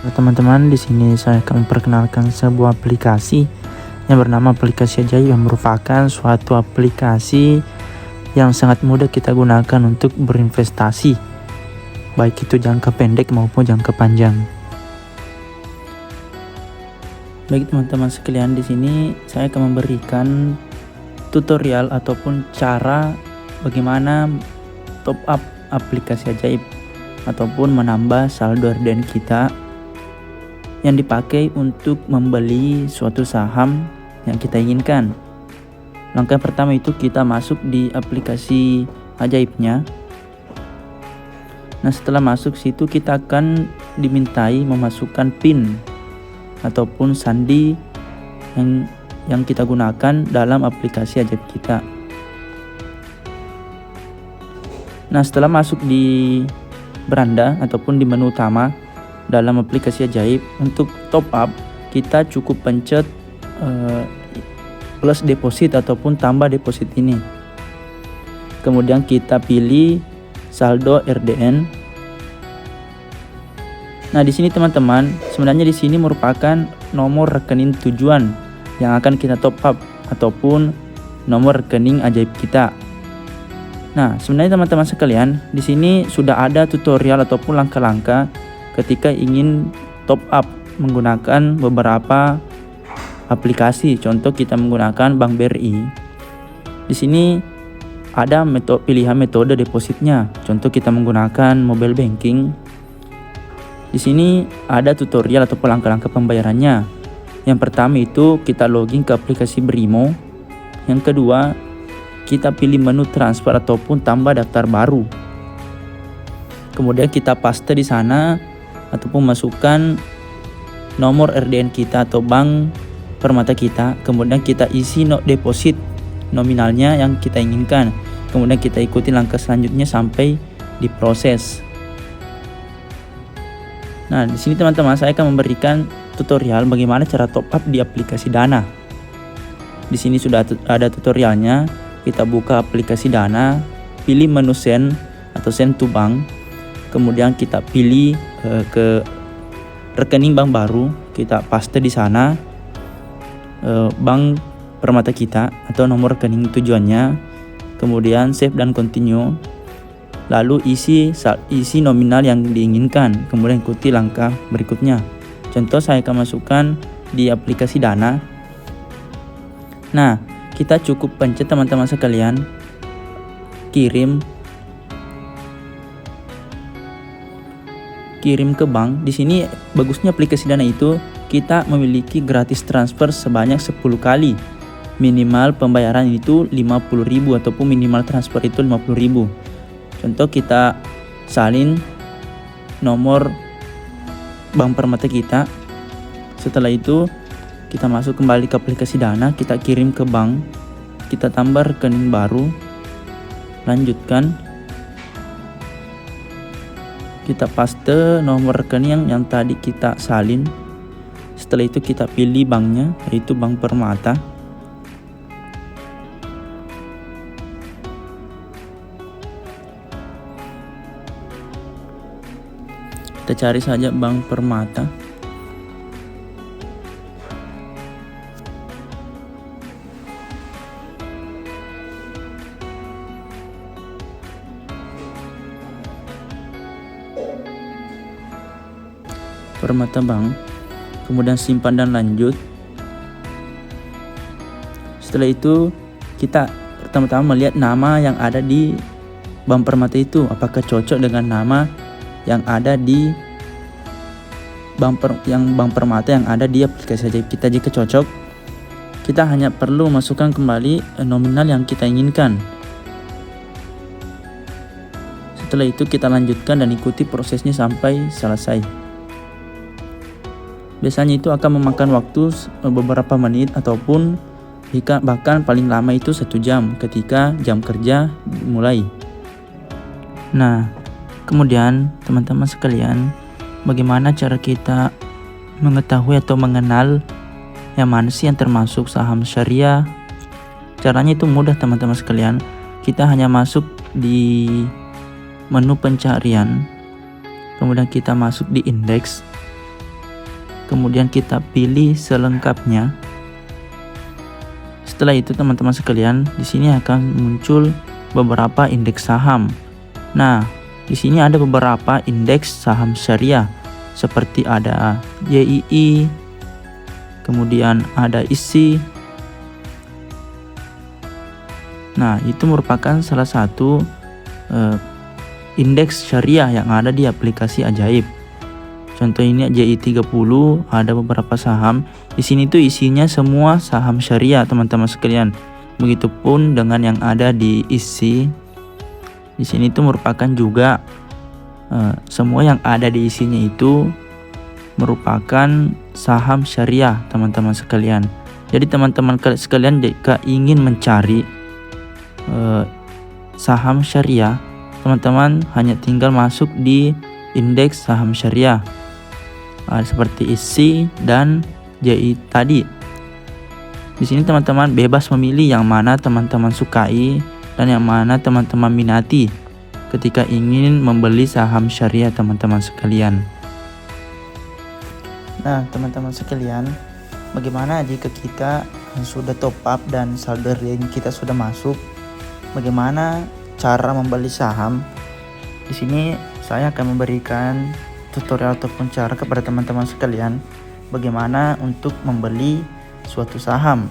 Teman-teman, di sini saya akan memperkenalkan sebuah aplikasi yang bernama aplikasi Ajaib, yang merupakan suatu aplikasi yang sangat mudah kita gunakan untuk berinvestasi, baik itu jangka pendek maupun jangka panjang. Baik teman-teman sekalian, di sini saya akan memberikan tutorial ataupun cara bagaimana top up aplikasi Ajaib ataupun menambah saldo RDN kita yang dipakai untuk membeli suatu saham yang kita inginkan. Langkah pertama itu kita masuk di aplikasi Ajaibnya. Nah, setelah masuk situ kita akan dimintai memasukkan PIN ataupun sandi yang kita gunakan dalam aplikasi Ajaib kita. Nah, setelah masuk di beranda ataupun di menu utama dalam aplikasi Ajaib, untuk top up kita cukup pencet plus deposit ataupun tambah deposit ini. Kemudian kita pilih saldo RDN. Nah, di sini teman-teman, sebenarnya di sini merupakan nomor rekening tujuan yang akan kita top up ataupun nomor rekening Ajaib kita. Nah, sebenarnya teman-teman sekalian, di sini sudah ada tutorial ataupun langkah-langkah ketika ingin top up menggunakan beberapa aplikasi. Contoh kita menggunakan Bank BRI. Di sini ada pilihan metode depositnya. Contoh kita menggunakan mobile banking. Di sini ada tutorial ataupun langkah-langkah pembayarannya. Yang pertama itu kita login ke aplikasi Brimo. Yang kedua, kita pilih menu transfer ataupun tambah daftar baru. Kemudian kita paste di sana ataupun masukkan nomor RDN kita atau bank permata kita. Kemudian kita isi deposit nominalnya yang kita inginkan. Kemudian kita ikuti langkah selanjutnya sampai diproses. Nah, di sini teman-teman saya akan memberikan tutorial bagaimana cara top up di aplikasi Dana. Di sini sudah ada tutorialnya. Kita buka aplikasi Dana, pilih menu send atau send to bank. Kemudian kita pilih ke rekening bank baru, kita paste di sana bank permata kita atau nomor rekening tujuannya. Kemudian save dan continue. Lalu isi nominal yang diinginkan. Kemudian ikuti langkah berikutnya. Contoh saya akan masukkan di aplikasi Dana. Nah, kita cukup pencet teman-teman sekalian, kirim ke bank. Di sini bagusnya aplikasi Dana itu kita memiliki gratis transfer sebanyak 10 kali. Minimal pembayaran itu 50.000 ataupun minimal transfer itu 50.000. Contoh kita salin nomor bank permata kita. Setelah itu kita masuk kembali ke aplikasi Dana, kita kirim ke bank, kita tambah rekening baru, lanjutkan. Kita paste nomor rekening yang tadi kita salin. Setelah itu kita pilih banknya, yaitu Bank Permata. Kita cari saja Bank Permata. Permata Bank, kemudian simpan dan lanjut. Setelah itu kita pertama-tama melihat nama yang ada di Bank Permata itu, apakah cocok dengan nama yang ada di Bank Permata yang ada di aplikasi Ajaib kita. Jika cocok, kita hanya perlu masukkan kembali nominal yang kita inginkan. Setelah itu kita lanjutkan dan ikuti prosesnya sampai selesai. Biasanya itu akan memakan waktu beberapa menit ataupun bahkan paling lama itu 1 jam ketika jam kerja mulai. Nah, kemudian teman-teman sekalian, bagaimana cara kita mengetahui atau mengenal yang mana sih yang termasuk saham syariah? Caranya itu mudah teman-teman sekalian. Kita hanya masuk di menu pencarian, kemudian kita masuk di indeks. kemudian kita pilih selengkapnya. Setelah itu teman-teman sekalian, di sini akan muncul beberapa indeks saham. Nah, di sini ada beberapa indeks saham syariah seperti ada YII, kemudian ada ISI. Nah, itu merupakan salah satu indeks syariah yang ada di aplikasi Ajaib. Contoh ini JI30, ada beberapa saham. Di sini tuh isinya semua saham syariah, teman-teman sekalian. Begitupun dengan yang ada di ISI. Di sini tuh merupakan juga semua yang ada di isinya itu merupakan saham syariah, teman-teman sekalian. Jadi teman-teman sekalian jika ingin mencari saham syariah, teman-teman hanya tinggal masuk di indeks saham syariah seperti ISI dan JI tadi. Di sini teman-teman bebas memilih yang mana teman-teman sukai dan yang mana teman-teman minati ketika ingin membeli saham syariah, teman-teman sekalian. Nah, teman-teman sekalian, bagaimana jika kita sudah top up dan saldo rekening kita sudah masuk? Bagaimana cara membeli saham? Di sini saya akan memberikan tutorial ataupun cara kepada teman-teman sekalian bagaimana untuk membeli suatu saham.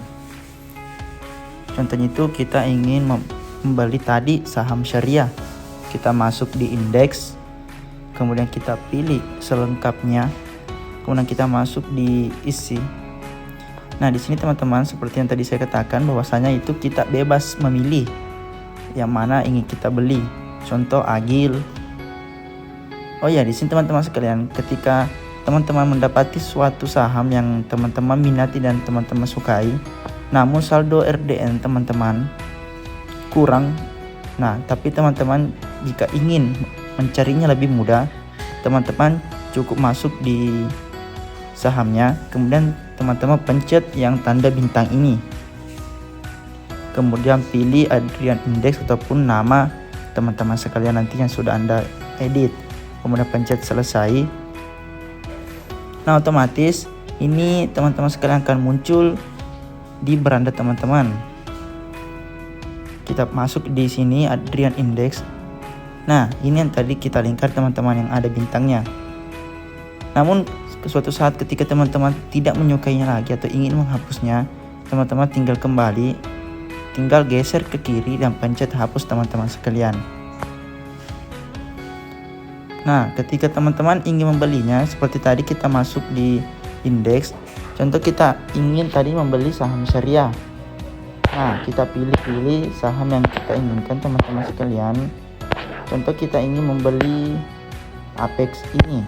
Contohnya itu kita ingin membeli tadi saham syariah. Kita masuk di indeks, kemudian kita pilih selengkapnya, kemudian kita masuk di isi. Nah, di sini teman-teman seperti yang tadi saya katakan bahwasanya itu kita bebas memilih yang mana ingin kita beli. Contoh Agil. Oh ya, di sini teman-teman sekalian, ketika teman-teman mendapati suatu saham yang teman-teman minati dan teman-teman sukai, namun saldo RDN teman-teman kurang. Nah, tapi teman-teman jika ingin mencarinya lebih mudah, teman-teman cukup masuk di sahamnya, kemudian teman-teman pencet yang tanda bintang ini. Kemudian pilih Adrian Index ataupun nama teman-teman sekalian nanti yang sudah Anda edit. Kemudian pencet selesai. Nah, otomatis ini teman-teman sekalian akan muncul di beranda teman-teman. Kita masuk di sini Adrian Index. Nah, ini yang tadi kita lingkar teman-teman yang ada bintangnya. Namun suatu saat ketika teman-teman tidak menyukainya lagi atau ingin menghapusnya, teman-teman tinggal kembali, tinggal geser ke kiri dan pencet hapus teman-teman sekalian. Nah, ketika teman-teman ingin membelinya, seperti tadi kita masuk di indeks. Contoh kita ingin tadi membeli saham syariah. Nah, kita pilih saham yang kita inginkan teman-teman sekalian. Contoh kita ingin membeli Apex ini.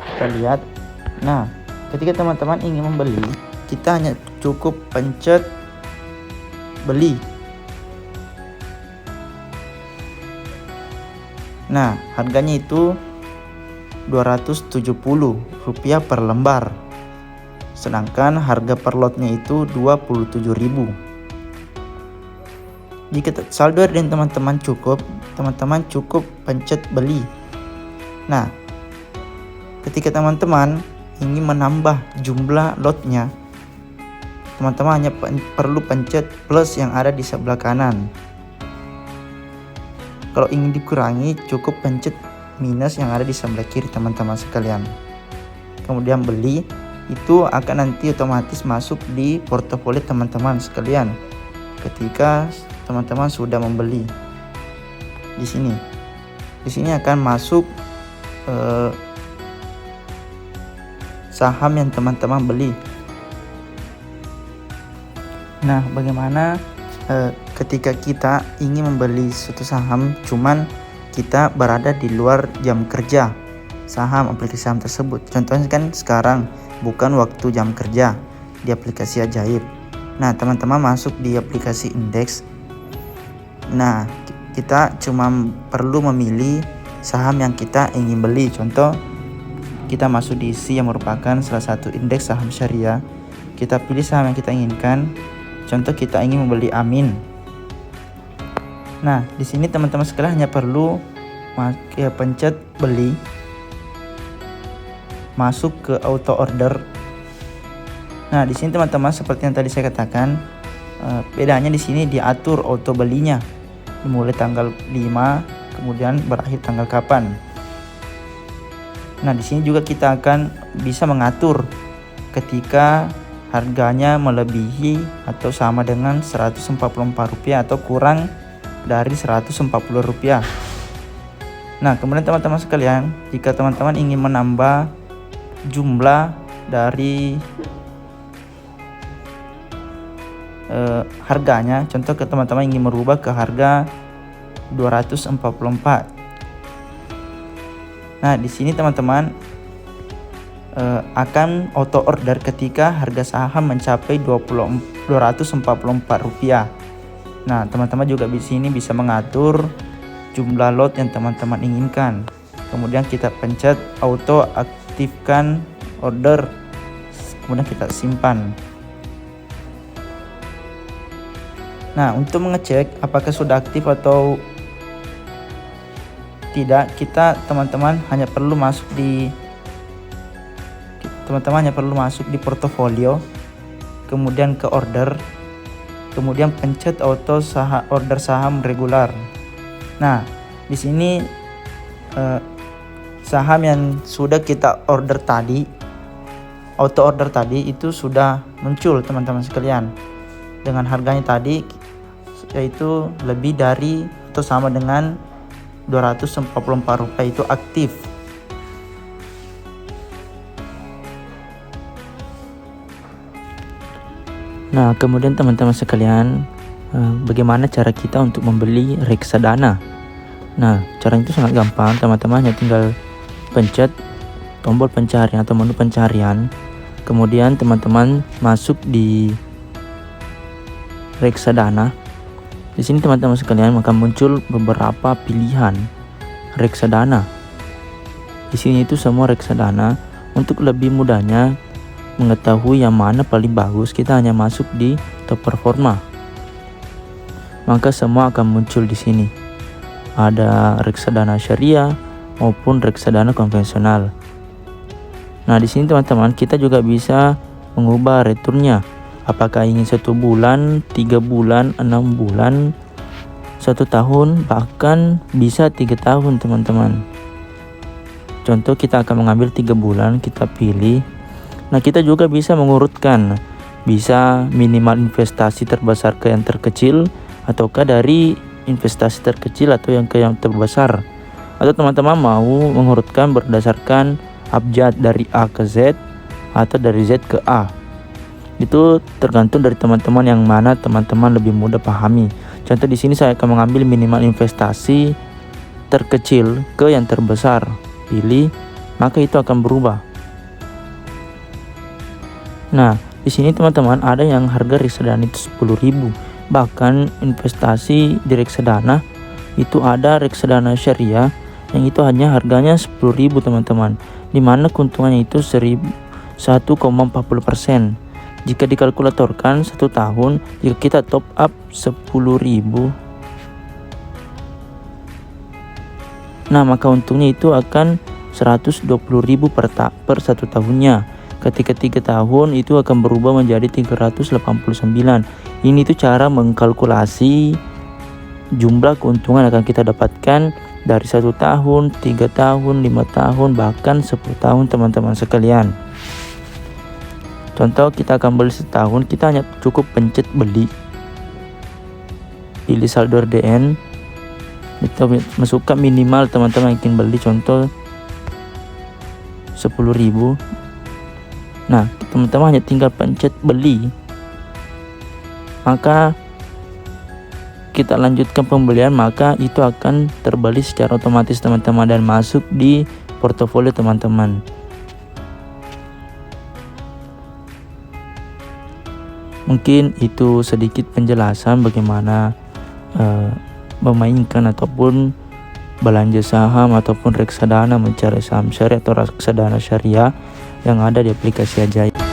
Kita lihat. Nah, ketika teman-teman ingin membeli, kita hanya cukup pencet beli. Nah, harganya itu Rp270 per lembar. Sedangkan harga per lotnya itu 27.000. Jika saldo dan teman-teman cukup pencet beli. Nah, ketika teman-teman ingin menambah jumlah lotnya, teman-teman hanya perlu pencet plus yang ada di sebelah kanan. Kalau ingin dikurangi, cukup pencet minus yang ada di sebelah kiri teman-teman sekalian. Kemudian beli, itu akan nanti otomatis masuk di portofolio teman-teman sekalian ketika teman-teman sudah membeli. Di sini akan masuk saham yang teman-teman beli. Nah, bagaimana ketika kita ingin membeli suatu saham cuman kita berada di luar jam kerja saham aplikasi saham tersebut? Contohnya kan sekarang bukan waktu jam kerja di aplikasi Ajaib. Nah, teman-teman masuk di aplikasi indeks. Nah, kita cuma perlu memilih saham yang kita ingin beli. Contoh kita masuk di ISI yang merupakan salah satu indeks saham syariah. Kita pilih saham yang kita inginkan. Contoh kita ingin membeli Amin. Nah, di sini teman-teman sekalian hanya perlu pencet beli. masuk ke auto order. Nah, di sini teman-teman seperti yang tadi saya katakan, bedanya di sini diatur auto belinya, dimulai tanggal 5 kemudian berakhir tanggal kapan. Nah, di sini juga kita akan bisa mengatur ketika harganya melebihi atau sama dengan Rp144 atau kurang dari Rp140. Nah, kemudian teman-teman sekalian, jika teman-teman ingin menambah jumlah dari harganya, contoh ke teman-teman ingin merubah ke harga 244. Nah, di sini teman-teman akan auto order ketika harga saham mencapai Rp244. Nah, teman-teman juga di sini bisa mengatur jumlah lot yang teman-teman inginkan. Kemudian kita pencet auto aktifkan order, kemudian kita simpan. Nah, untuk mengecek apakah sudah aktif atau tidak, teman-teman hanya perlu masuk di portofolio, kemudian ke order, kemudian pencet auto order saham regular. Nah, di sini saham yang sudah kita order tadi, auto order tadi itu sudah muncul teman-teman sekalian dengan harganya tadi, yaitu lebih dari atau sama dengan Rp244 itu aktif. Nah, kemudian teman-teman sekalian, bagaimana cara kita untuk membeli reksadana? Nah, caranya itu sangat gampang, teman-teman hanya tinggal pencet tombol pencarian atau menu pencarian, kemudian teman-teman masuk di reksadana. Di sini teman-teman sekalian akan muncul beberapa pilihan reksadana. Di sini itu semua reksadana. Untuk lebih mudahnya mengetahui yang mana paling bagus, kita hanya masuk di top performa. Maka semua akan muncul di sini. Ada reksadana syariah maupun reksadana konvensional. Nah, di sini teman-teman kita juga bisa mengubah returnnya. Apakah ingin 1 bulan, 3 bulan, 6 bulan, 1 tahun, bahkan bisa 3 tahun teman-teman. Contoh kita akan mengambil 3 bulan, kita pilih. Nah, kita juga bisa mengurutkan, bisa minimal investasi terbesar ke yang terkecil, ataukah dari investasi terkecil atau yang ke yang terbesar. Atau teman-teman mau mengurutkan berdasarkan abjad dari A ke Z atau dari Z ke A. Itu tergantung dari teman-teman yang mana teman-teman lebih mudah pahami. Contoh di sini saya akan mengambil minimal investasi terkecil ke yang terbesar. Pilih, maka itu akan berubah. Nah, di sini teman-teman ada yang harga reksadana itu 10.000. Bahkan investasi di reksadana itu ada reksadana syariah yang itu hanya harganya 10.000 teman-teman. Dimana keuntungannya itu 1,40%. Jika dikalkulatorkan 1 tahun, jika kita top up 10.000, nah maka untungnya itu akan 120.000 per 1 tahunnya. Ketika 3 tahun itu akan berubah menjadi 389. Ini tuh cara mengkalkulasi jumlah keuntungan yang akan kita dapatkan dari 1 tahun, 3 tahun, 5 tahun, bahkan 10 tahun teman-teman sekalian. Contoh kita akan beli setahun, kita hanya cukup pencet beli, pilih saldo RDN, kita masukkan minimal teman-teman ingin beli, contoh 10.000. Nah, teman-teman hanya tinggal pencet beli, maka kita lanjutkan pembelian, maka itu akan terbalik secara otomatis teman-teman dan masuk di portofolio teman-teman. Mungkin itu sedikit penjelasan bagaimana memainkan ataupun belanja saham ataupun reksadana, mencari saham syariah atau reksadana syariah yang ada di aplikasi Ajaib.